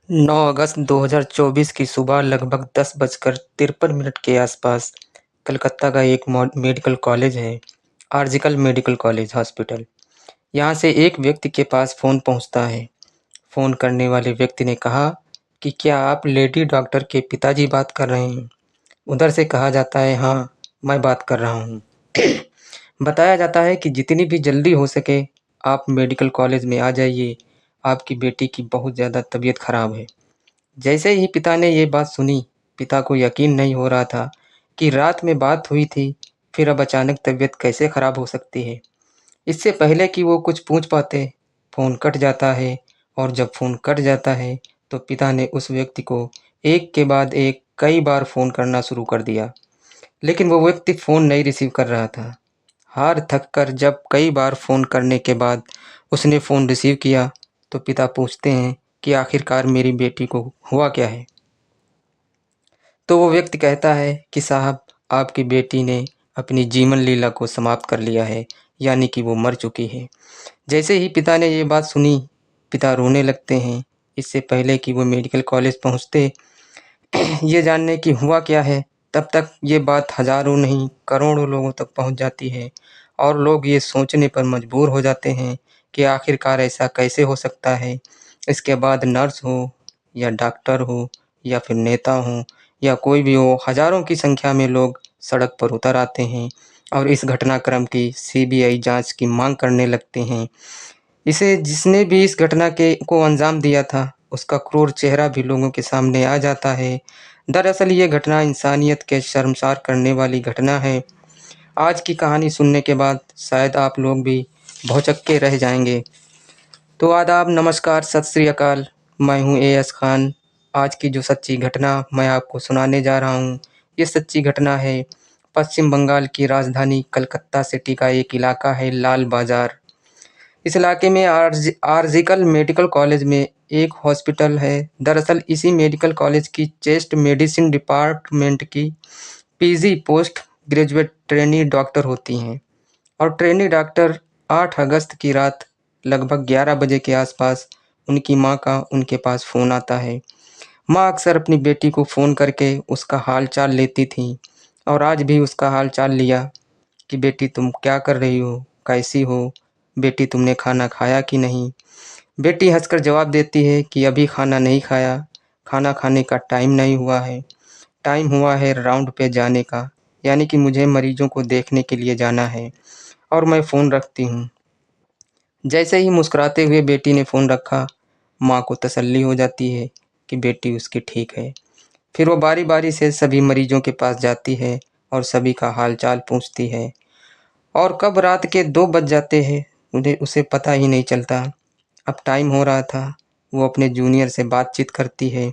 9 अगस्त 2024 की सुबह लगभग 10:53 के आसपास कलकत्ता का एक मेडिकल कॉलेज है, आर्जिकल मेडिकल कॉलेज हॉस्पिटल। यहाँ से एक व्यक्ति के पास फ़ोन पहुँचता है। फ़ोन करने वाले व्यक्ति ने कहा कि क्या आप लेडी डॉक्टर के पिताजी बात कर रहे हैं? उधर से कहा जाता है, हाँ, मैं बात कर रहा हूँ। बताया जाता है कि जितनी भी जल्दी हो सके आप मेडिकल कॉलेज में आ जाइए, आपकी बेटी की बहुत ज़्यादा तबीयत खराब है। जैसे ही पिता ने ये बात सुनी, पिता को यकीन नहीं हो रहा था कि रात में बात हुई थी, फिर अब अचानक तबीयत कैसे खराब हो सकती है। इससे पहले कि वो कुछ पूछ पाते, फ़ोन कट जाता है और जब फ़ोन कट जाता है, तो पिता ने उस व्यक्ति को एक के बाद एक कई बार फ़ोन करना शुरू कर दिया, लेकिन वो व्यक्ति फ़ोन नहीं रिसीव कर रहा था। हार थक कर जब कई बार फ़ोन करने के बाद उसने फ़ोन रिसीव किया, तो पिता पूछते हैं कि आखिरकार मेरी बेटी को हुआ क्या है? तो वो व्यक्ति कहता है कि साहब, आपकी बेटी ने अपनी जीवन लीला को समाप्त कर लिया है, यानी कि वो मर चुकी है। जैसे ही पिता ने ये बात सुनी, पिता रोने लगते हैं। इससे पहले कि वो मेडिकल कॉलेज पहुँचते ये जानने कि हुआ क्या है, तब तक ये बात हज़ारों नहीं करोड़ों लोगों तक पहुँच जाती है और लोग ये सोचने पर मजबूर हो जाते हैं कि आखिरकार ऐसा कैसे हो सकता है। इसके बाद नर्स हो या डॉक्टर हो या फिर नेता हो या कोई भी हो, हज़ारों की संख्या में लोग सड़क पर उतर आते हैं और इस घटनाक्रम की सीबीआई जांच की मांग करने लगते हैं। इसे जिसने भी इस घटना के को अंजाम दिया था, उसका क्रूर चेहरा भी लोगों के सामने आ जाता है। दरअसल ये घटना इंसानियत के शर्मसार करने वाली घटना है। आज की कहानी सुनने के बाद शायद आप लोग भी भौचक्के रह जाएंगे। तो आदाब, नमस्कार, सत श्री अकाल। मैं हूँ एएस खान। आज की जो सच्ची घटना मैं आपको सुनाने जा रहा हूँ, ये सच्ची घटना है पश्चिम बंगाल की राजधानी कलकत्ता सिटी का एक इलाका है लाल बाज़ार। इस इलाके में आर्जिकल मेडिकल कॉलेज में एक हॉस्पिटल है। दरअसल इसी मेडिकल कॉलेज की चेस्ट मेडिसिन डिपार्टमेंट की PG post graduate trainee doctor होती हैं और ट्रेनी डॉक्टर 8 अगस्त की रात लगभग 11 बजे के आसपास उनकी मां का उनके पास फ़ोन आता है। मां अक्सर अपनी बेटी को फ़ोन करके उसका हाल चाल लेती थीं और आज भी उसका हाल चाल लिया कि बेटी तुम क्या कर रही हो, कैसी हो, बेटी तुमने खाना खाया कि नहीं। बेटी हंसकर जवाब देती है कि अभी खाना नहीं खाया, खाना खाने का टाइम नहीं हुआ है, टाइम हुआ है राउंड पे जाने का, यानी कि मुझे मरीजों को देखने के लिए जाना है और मैं फ़ोन रखती हूँ। जैसे ही मुस्कुराते हुए बेटी ने फ़ोन रखा, माँ को तसल्ली हो जाती है कि बेटी उसकी ठीक है। फिर वो बारी बारी से सभी मरीजों के पास जाती है और सभी का हाल चाल पूछती है और कब रात के 2 बज जाते हैं उन्हें उसे पता ही नहीं चलता। अब टाइम हो रहा था, वो अपने जूनियर से बातचीत करती है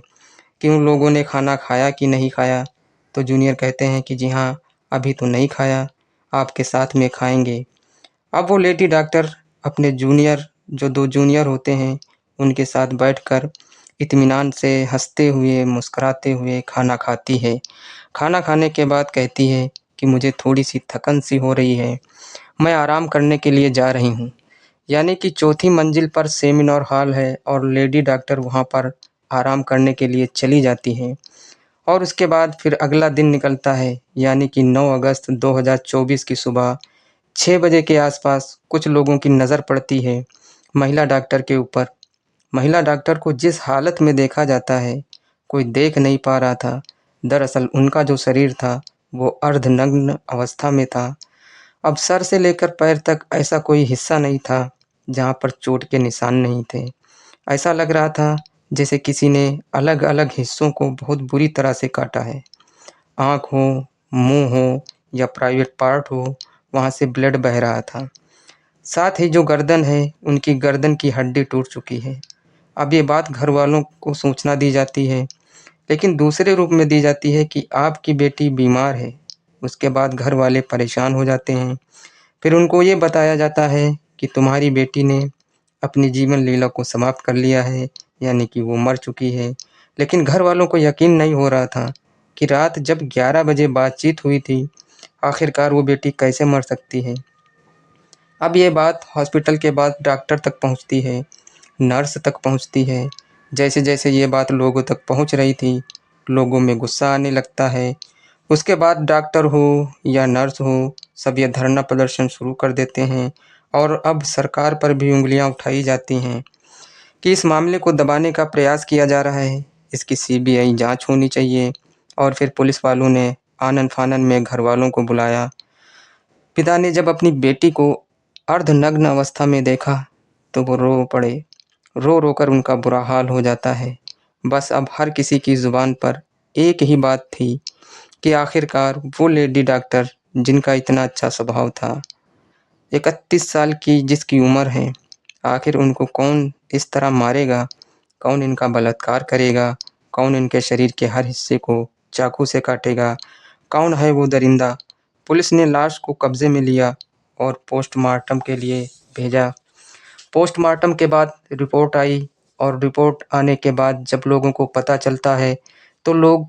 कि उन लोगों ने खाना खाया कि नहीं खाया। तो जूनियर कहते हैं कि जी हाँ, अभी तो नहीं खाया, आपके साथ में खाएंगे। अब वो लेडी डॉक्टर अपने जूनियर जो 2 जूनियर होते हैं, उनके साथ बैठकर इत्मीनान से हँसते हुए, मुस्कुराते हुए खाना खाती है। खाना खाने के बाद कहती है कि मुझे थोड़ी-सी थकन सी हो रही है, मैं आराम करने के लिए जा रही हूँ। यानी कि चौथी मंजिल पर सेमिनार हॉल है और लेडी डॉक्टर वहाँ पर आराम करने के लिए चली जाती हैं। और उसके बाद फिर अगला दिन निकलता है, यानी कि 9 अगस्त 2024 की सुबह 6 बजे के आसपास कुछ लोगों की नज़र पड़ती है महिला डॉक्टर के ऊपर। महिला डॉक्टर को जिस हालत में देखा जाता है, कोई देख नहीं पा रहा था। दरअसल उनका जो शरीर था, वो अर्धनग्न अवस्था में था। अब सर से लेकर पैर तक ऐसा कोई हिस्सा नहीं था, जहाँ पर चोट के निशान नहीं थे। ऐसा लग रहा था जैसे किसी ने अलग-अलग हिस्सों को बहुत बुरी तरह से काटा है। आँख हो, मुँह हो या प्राइवेट पार्ट हो, वहाँ से ब्लड बह रहा था। साथ ही जो गर्दन है, उनकी गर्दन की हड्डी टूट चुकी है। अब ये बात घरवालों को सूचना दी जाती है, लेकिन दूसरे रूप में दी जाती है कि आपकी बेटी बीमार है। उसके बाद घर वाले परेशान हो जाते हैं। फिर उनको ये बताया जाता है कि तुम्हारी बेटी ने अपनी जीवन लीला को समाप्त कर लिया है, यानी कि वो मर चुकी है। लेकिन घर वालों को यकीन नहीं हो रहा था कि रात जब 11 बजे बातचीत हुई थी, आखिरकार वो बेटी कैसे मर सकती है। अब ये बात हॉस्पिटल के बाद डॉक्टर तक पहुंचती है, नर्स तक पहुंचती है, जैसे जैसे ये बात लोगों तक पहुंच रही थी, लोगों में गुस्सा आने लगता है। उसके बाद डॉक्टर हो या नर्स हो, सब ये धरना प्रदर्शन शुरू कर देते हैं और अब सरकार पर भी उँगलियां उठाई जाती हैं कि इस मामले को दबाने का प्रयास किया जा रहा है, इसकी सीबीआई जांच होनी चाहिए। और फिर पुलिस वालों ने आनन-फानन में घरवालों को बुलाया। पिता ने जब अपनी बेटी को अर्धनग्न अवस्था में देखा, तो वो रो पड़े। रो-रो कर उनका बुरा हाल हो जाता है। बस अब हर किसी की ज़ुबान पर एक ही बात थी कि आखिरकार वो लेडी डॉक्टर जिनका इतना अच्छा स्वभाव था, 31 साल की जिसकी उम्र है, आखिर उनको कौन इस तरह मारेगा? कौन इनका बलात्कार करेगा? कौन इनके शरीर के हर हिस्से को चाकू से काटेगा? कौन है वो दरिंदा? पुलिस ने लाश को कब्जे में लिया और पोस्टमार्टम के लिए भेजा। पोस्टमार्टम के बाद रिपोर्ट आई और रिपोर्ट आने के बाद जब लोगों को पता चलता है, तो लोग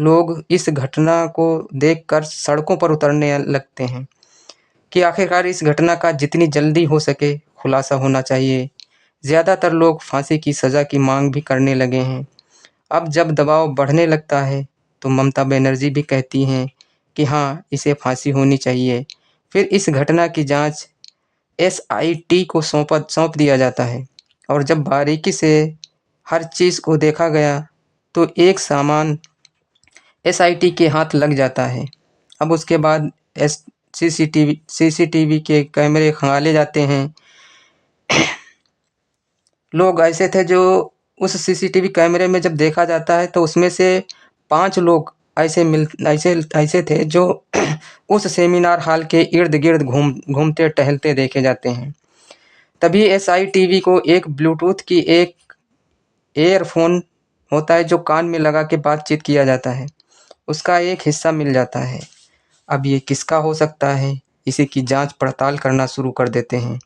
लोग इस घटना को देखकर सड़कों पर उतरने लगते हैं कि आखिरकार इस घटना का जितनी जल्दी हो सके खुलासा होना चाहिए। ज़्यादातर लोग फांसी की सज़ा की मांग भी करने लगे हैं। अब जब दबाव बढ़ने लगता है, तो ममता बनर्जी भी कहती हैं कि हाँ, इसे फांसी होनी चाहिए। फिर इस घटना की जांच एसआईटी को सौंप दिया जाता है और जब बारीकी से हर चीज़ को देखा गया, तो एक सामान एसआईटी के हाथ लग जाता है। अब उसके बाद एस सीसीटीवी के कैमरे खंगाले जाते हैं। लोग ऐसे थे जो उस सीसीटीवी कैमरे में जब देखा जाता है, तो उसमें से 5 लोग ऐसे थे जो उस सेमिनार हॉल के इर्द-गिर्द घूमते टहलते देखे जाते हैं। तभी एसआईटीवी को एक ब्लूटूथ की एक ईयरफ़ोन होता है जो कान में लगा के बातचीत किया जाता है, उसका एक हिस्सा मिल जाता है। अब ये किसका हो सकता है? इसी की जाँच-पड़ताल करना शुरू कर देते हैं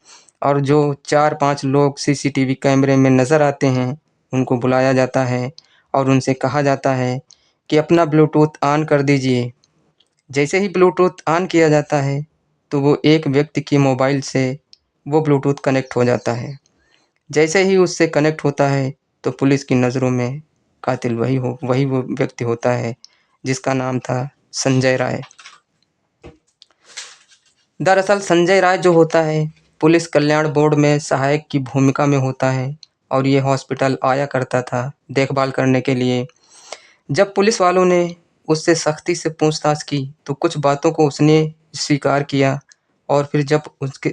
और जो 4-5 लोग सीसीटीवी कैमरे में नज़र आते हैं, उनको बुलाया जाता है और उनसे कहा जाता है कि अपना ब्लूटूथ ऑन कर दीजिए। जैसे ही ब्लूटूथ ऑन किया जाता है, तो वो एक व्यक्ति के मोबाइल से वो ब्लूटूथ कनेक्ट हो जाता है। जैसे ही उससे कनेक्ट होता है, तो पुलिस की नज़रों में कातिल वही वो व्यक्ति होता है, जिसका नाम था संजय राय। दरअसल संजय राय जो होता है, पुलिस कल्याण बोर्ड में सहायक की भूमिका में होता है और ये हॉस्पिटल आया करता था देखभाल करने के लिए। जब पुलिस वालों ने उससे सख्ती से पूछताछ की, तो कुछ बातों को उसने स्वीकार किया और फिर जब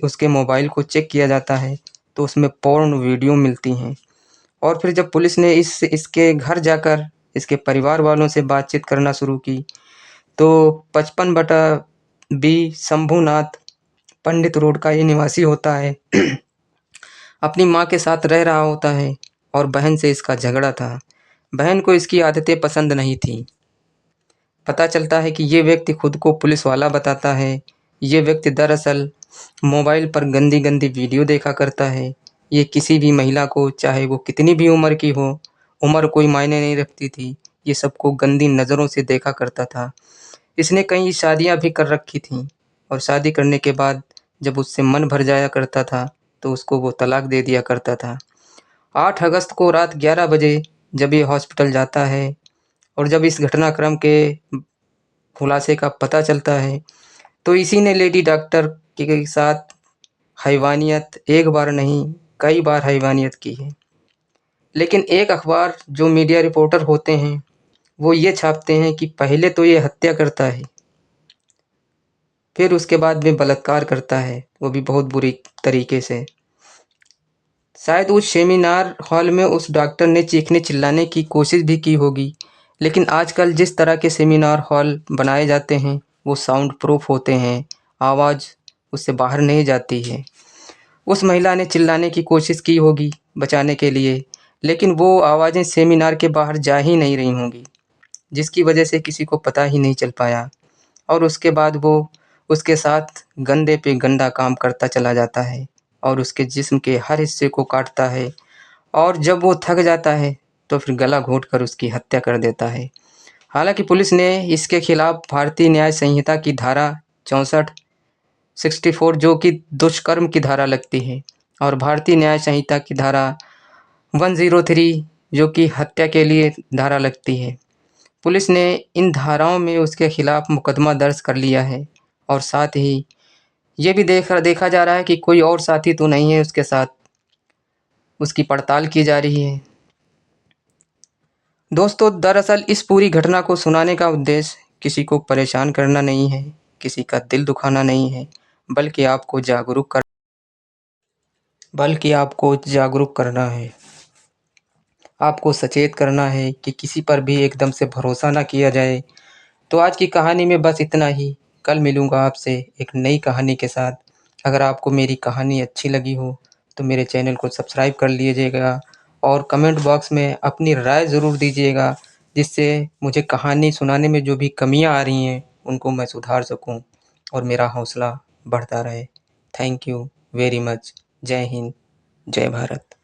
उसके मोबाइल को चेक किया जाता है, तो उसमें पोर्न वीडियो मिलती हैं। और फिर जब पुलिस ने इसके घर जाकर इसके परिवार वालों से बातचीत करना शुरू की, तो 55/बी शंभूनाथ पंडित रोड का ये निवासी होता है। अपनी माँ के साथ रह रहा होता है और बहन से इसका झगड़ा था। बहन को इसकी आदतें पसंद नहीं थीं। पता चलता है कि ये व्यक्ति खुद को पुलिस वाला बताता है। ये व्यक्ति दरअसल मोबाइल पर गंदी-गंदी वीडियो देखा करता है। ये किसी भी महिला को, चाहे वो कितनी भी उम्र की हो, उम्र कोई मायने नहीं रखती थी। ये सबको गंदी नज़रों से देखा करता था। इसने कई शादियाँ भी कर रखी थीं और शादी करने के बाद जब उससे मन भर जाया करता था, तो उसको वो तलाक दे दिया करता था। 8 अगस्त को रात 11 बजे जब ये हॉस्पिटल जाता है और जब इस घटनाक्रम के खुलासे का पता चलता है, तो इसी ने लेडी डॉक्टर के साथ हैवानियत एक बार नहीं, कई बार हैवानियत की है। लेकिन एक अखबार जो मीडिया रिपोर्टर होते हैं, वो ये छापते हैं कि पहले तो ये हत्या करता है, फिर उसके बाद में बलात्कार करता है, वो भी बहुत बुरी तरीके से। शायद उस सेमिनार हॉल में उस डॉक्टर ने चीखने-चिल्लाने की कोशिश भी की होगी, लेकिन आजकल जिस तरह के सेमिनार हॉल बनाए जाते हैं, वो साउंड प्रूफ होते हैं, आवाज़ उससे बाहर नहीं जाती है। उस महिला ने चिल्लाने की कोशिश की होगी बचाने के लिए, लेकिन वो आवाज़ें सेमिनार के बाहर जा ही नहीं रही होंगी, जिसकी वजह से किसी को पता ही नहीं चल पाया और उसके बाद वो उसके साथ गंदे पे गंदा काम करता चला जाता है और उसके जिस्म के हर हिस्से को काटता है और जब वो थक जाता है, तो फिर गला घोंटकर उसकी हत्या कर देता है। हालाँकि पुलिस ने इसके खिलाफ भारतीय न्याय संहिता की धारा 64 64 जो कि दुष्कर्म की धारा लगती है और भारतीय न्याय संहिता की धारा 103 जो कि हत्या के लिए धारा लगती है। पुलिस ने इन धाराओं में उसके खिलाफ मुकदमा दर्ज कर लिया है और साथ ही ये भी देखा जा रहा है कि कोई और साथी तो नहीं है उसके साथ, उसकी पड़ताल की जा रही है। दोस्तों, दरअसल इस पूरी घटना को सुनाने का उद्देश्य किसी को परेशान करना नहीं है, किसी का दिल दुखाना नहीं है, बल्कि आपको जागरूक करना है। आपको सचेत करना है कि किसी पर भी एकदम से भरोसा ना किया जाए। तो आज की कहानी में बस इतना ही। कल मिलूँगा आपसे एक नई कहानी के साथ। अगर आपको मेरी कहानी अच्छी लगी हो तो मेरे चैनल को सब्सक्राइब कर लीजिएगा और कमेंट बॉक्स में अपनी राय ज़रूर दीजिएगा, जिससे मुझे कहानी सुनाने में जो भी कमियाँ आ रही हैं उनको मैं सुधार सकूँ और मेरा हौसला बढ़ता रहे। Thank you very much. जय हिंद, जय भारत।